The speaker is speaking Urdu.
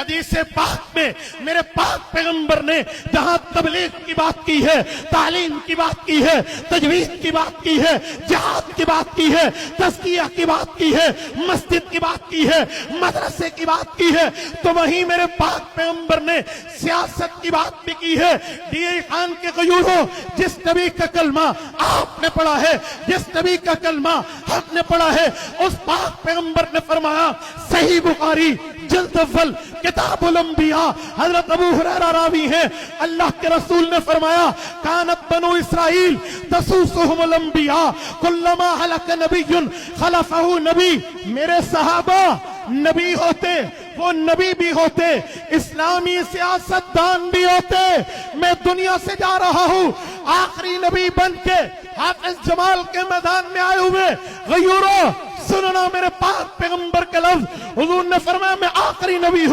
حدیث پاک میں میرے پاک پیغمبر نے جہاں تبلیغ کی بات کی ہے، تعلیم کی بات کی ہے، تجوید کی بات کی ہے، جہاد کی بات کی ہے، تزکیہ کی بات کی ہے، مسجد کی بات کی ہے، مدرسے کی بات کی ہے، تو وہیں میرے پاک پیغمبر نے سیاست کی بات بھی کی ہے۔ ڈی اے خان کے غیوروں، جس نبی کا کلمہ آپ نے پڑھا ہے، جس نبی کا کلمہ ہم نے پڑھا ہے، اس پاک پیغمبر نے فرمایا، صحیح بخاری جلد اول کتاب الانبیاء، حضرت ابو ہریرہ راوی ہیں، اللہ کے رسول نے فرمایا، کانت بنو اسرائیل تسوسہم الانبیاء کلما ہلک نبی خلفہ نبی۔ میرے صحابہ نبی ہوتے، وہ نبی بھی ہوتے، اسلامی سیاست دان بھی ہوتے۔ میں دنیا سے جا رہا ہوں آخری نبی بن کے، حافظ جمال کے میدان میں آئے ہوئے غیوروں، سننا میرے پاک پیغمبر کے لفظ، حضور نے فرمایا میں آخری نبی ہوں۔